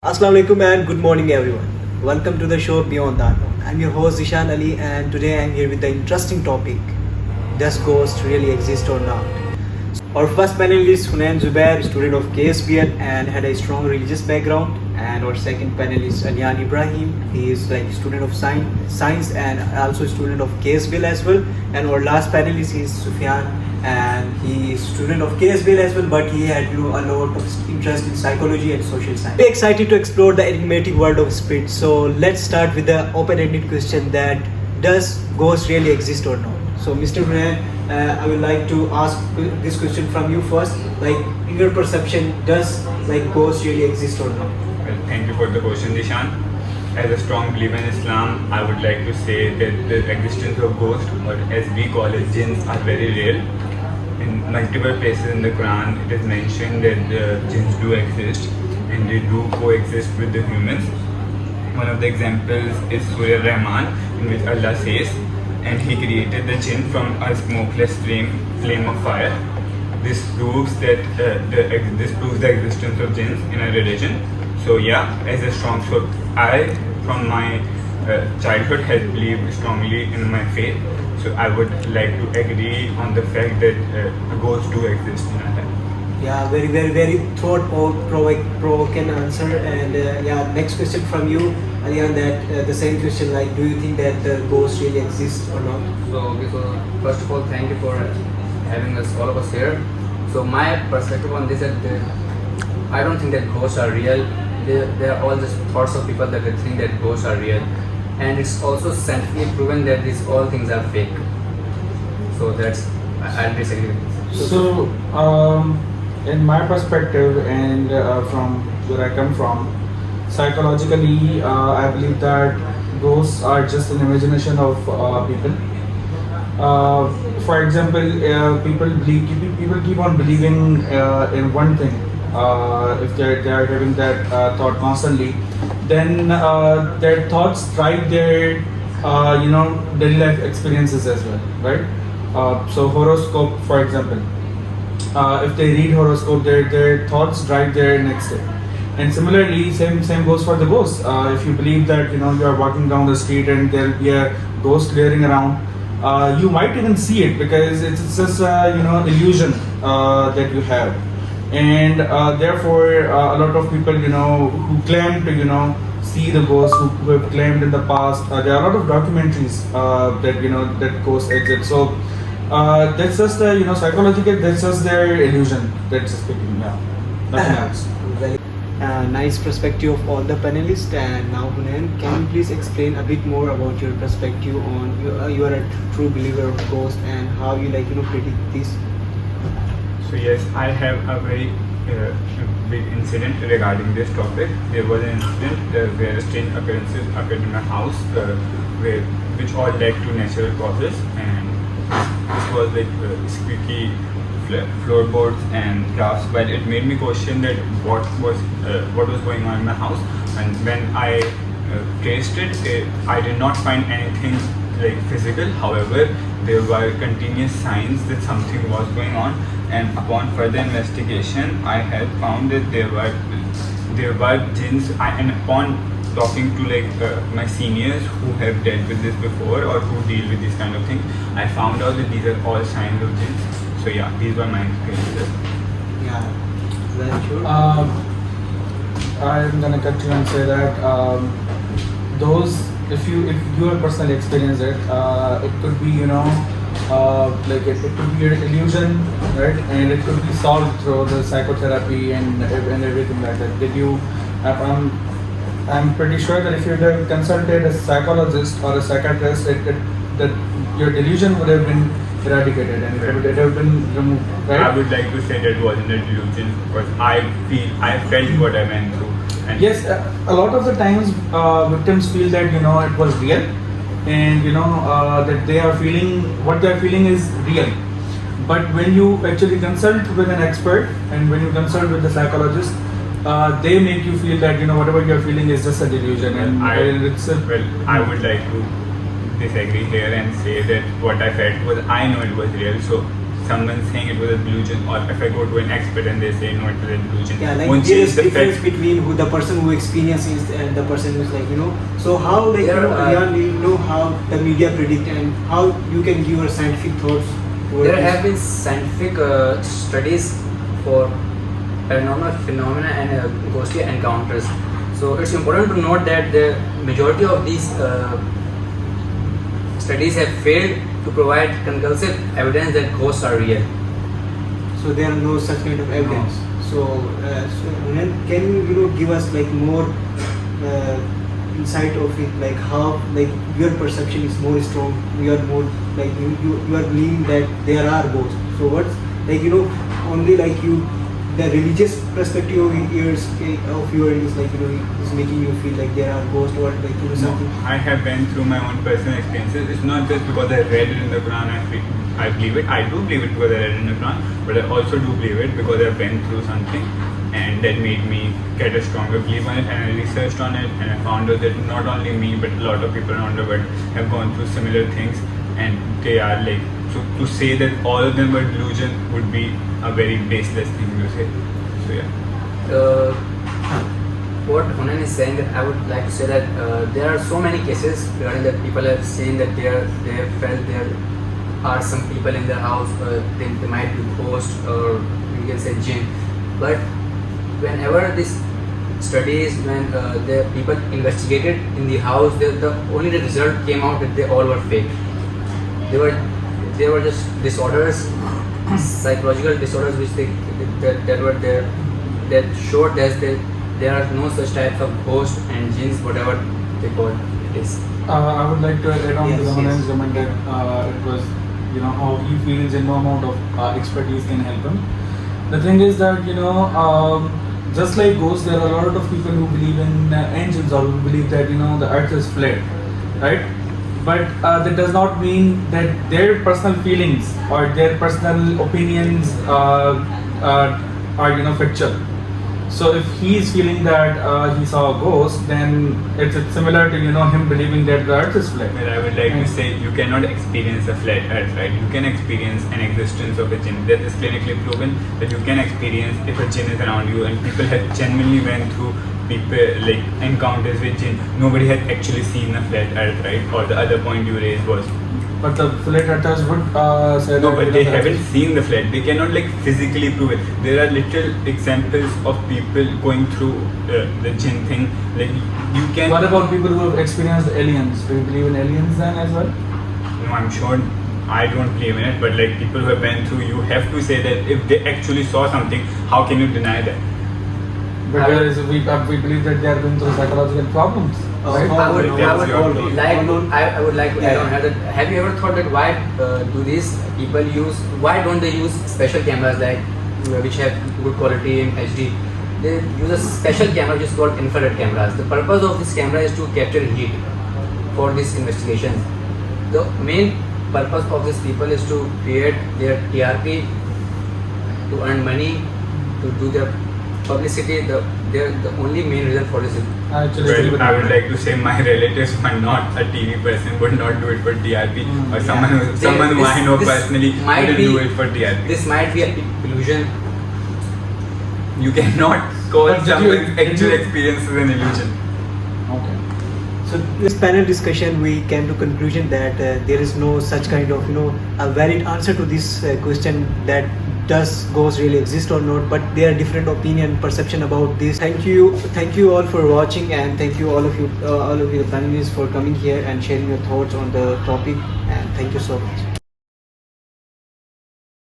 Assalamu alaikum and good morning everyone. Welcome to the show Beyond the Unknown. I'm your host Ishan Ali and today I'm here with the interesting topic. Does ghost really exist or not? Our first panelist Hunain Zubair, student of KSBL and had a strong religious background. And our second panelist Alian Ibrahim, he is like student of science and also student of KSBL as well. And our last panelist is Sufyan and he is student of KSBL as well, but he had a lot of interest in psychology and social science. We're excited to explore the enigmatic world of spirit. So let's start with the open-ended question that does ghosts really exist or not? So Mr. Hunain, I would like to ask this question from you first. Like in your perception, does like ghosts really exist or not? Well, thank you for the question, Dishan. As a strong believer in Islam, I would like to say that the existence of ghosts, or as we call it, jinns, are very real. In multiple places in the Quran, it is mentioned that the jinns do exist and they do coexist with the humans. One of the examples is Surah Rahman, in which Allah says, and He created the jinn from a smokeless flame of fire. This proves that this proves the existence of jinns in a religion. So yeah, as a strong soul, I from my childhood has believed strongly in my faith. So I would like to agree on the fact that ghosts do exist in our life. Yeah, very thought-provoking answer. And yeah, next question from you, Alian. That the same question. Like, do you think that the ghost really exists or not? So, first of all, thank you for having us, all of us here. So, my perspective on this is that I don't think that ghosts are real. They are all just thoughts of people that they think that ghosts are real, and it's also scientifically proven that these all things are fake. So I'll disagree with this. In my perspective and from where I come from, psychologically, I believe that ghosts are just an imagination of people. For example, people keep on believing in one thing. If they are having that thought constantly, then their thoughts drive their daily life experiences as well, right? So horoscope, for example, if they read horoscope, their thoughts drive their next day. And similarly, same goes for the ghosts. If you believe that you are walking down the street and there'll be a ghost layering around, you might even see it because it's just illusion that you have. And therefore, a lot of people who claim to see the ghosts, who have claimed in the past, there are a lot of documentaries that ghosts exist. So that's just psychological. That's just their illusion. That's just speaking. Yeah, nothing else. Very nice perspective of all the panelists. And now, Hunain, can you please explain a bit more about your perspective on you are a true believer of ghosts and how you predict this? So yes, I have a very big incident regarding this topic. There was an incident where strange occurrences occurred in my house, which all led to natural causes, and this was like squeaky floorboards and glass. But it made me question that what was going on in my house. And when I traced it, I did not find anything like physical. However, there were continuous signs that something was going on. And upon further investigation, I had found that there were jinns. And upon talking to my seniors who have dealt with this before or who deal with this kind of thing, I found out that these are all signs of jinns. So yeah, these were my experiences. Yeah, very sure. I'm gonna cut you and say that those, if you have personally experienced it, it could be it could be an illusion, right? And it could be solved through the psychotherapy and everything like that. I'm pretty sure that if you had consulted a psychologist or a psychiatrist, that your delusion would have been eradicated and it would have been removed, right? I would like to say that wasn't a delusion because I felt what I went through. And yes, a lot of the times victims feel that it was real, and that they are feeling what they are feeling is real. But when you actually consult with an expert and when you consult with the psychologist, they make you feel that whatever you are feeling is just a delusion. And I would like to disagree here and say that what I felt was I know it was real. So someone saying it was a delusion, or if I go to an expert and they say no, it was a delusion, Yeah, like won't there change is the difference fact. between who the person who experiences and the person who's like, you know. So how, like, There you know, are- Rian, you know how the media predict and how you can give your scientific thoughts toward There this? have been scientific studies for paranormal phenomena and ghostly encounters. So it's important to note that the majority of these studies have failed to provide conclusive evidence that ghosts are real. So there are no such kind of evidence. So, then can you know give us like more insight of it, like how like your perception is more strong, you are more like you are believing that there are ghosts. So what's like, you know, only like you, the religious perspective of yours is like, you know, is making you feel like there are ghosts, or like, you know, No, something. I have been through my own personal experiences. It's not just because I read it in the Quran, I believe it. I do believe it because I read it in the Quran, but I also do believe it because I've been through something, and that made me get a stronger belief on it, and I researched on it, and I found out that not only me but a lot of people around the world have gone through similar things, and they are like, so to say that all of them were delusion would be a very baseless thing to say. So yeah. What Hunan is saying, that I would like to say that there are so many cases regarding that people have seen that they have felt there are some people in their house, they might be ghost, or you can say jinn. But whenever this studies, when the people investigated in the house, the only the result came out that they all were fake. They were just disorders, psychological disorders, which that were there, that showed that there are no such types of ghosts and jinns, whatever they call it is. I would like to add on Yes, to the yes. Hunan's comment that it was, you know, how he feels and no amount of expertise can help him. The thing is that, you know, just like ghosts, there are a lot of people who believe in angels, or who believe that, you know, the earth is flat, right? But that does not mean that their personal feelings or their personal opinions are, you know, fictional. So if he is feeling that he saw a ghost, then it's similar to, you know, him believing that the earth is flat. Well, I would like to say you cannot experience a flat earth, right? You can experience an existence of a jinn. That is clinically proven that you can experience if a jinn is around you, and people have genuinely went through like encounters with jinn. Nobody has actually seen a flat earth, right? Or the other point you raised was But the flat earthers would say no, that, but you they know, haven't seen the flat. They cannot like physically prove it. There are little examples of people going through the jinn thing. Like you can. What about people who have experienced aliens? Do you believe in aliens then as well? No, I'm sure. I don't believe in it, but like people who have been through, you have to say that if they actually saw something, how can you deny that? Because we believe that they are going through psychological problems. Right? I would That's your opinion. like to add on here that, have you ever thought that why do these people why don't they use special cameras like which have good quality in HD? They use a special camera which is called infrared cameras. The purpose of this camera is to capture heat for this investigation. The main purpose of these people is to create their TRP, to earn money, to do their publicity. The only main reason for this is I actually agree with Well, I that. would like to say my relatives who are not a TV person would not do it for TRP, or someone who I know personally might wouldn't be- do it for TRP. this might be a illusion. You cannot call But did someone's you- actual experience as an illusion. Okay. So this panel discussion, we came to conclusion that there is no such kind of, you know, a valid answer to this question that does ghosts really exist or not, but there are different opinion, perception about this. Thank you all for watching, and thank you all of you panelists for coming here and sharing your thoughts on the topic, and thank you so much.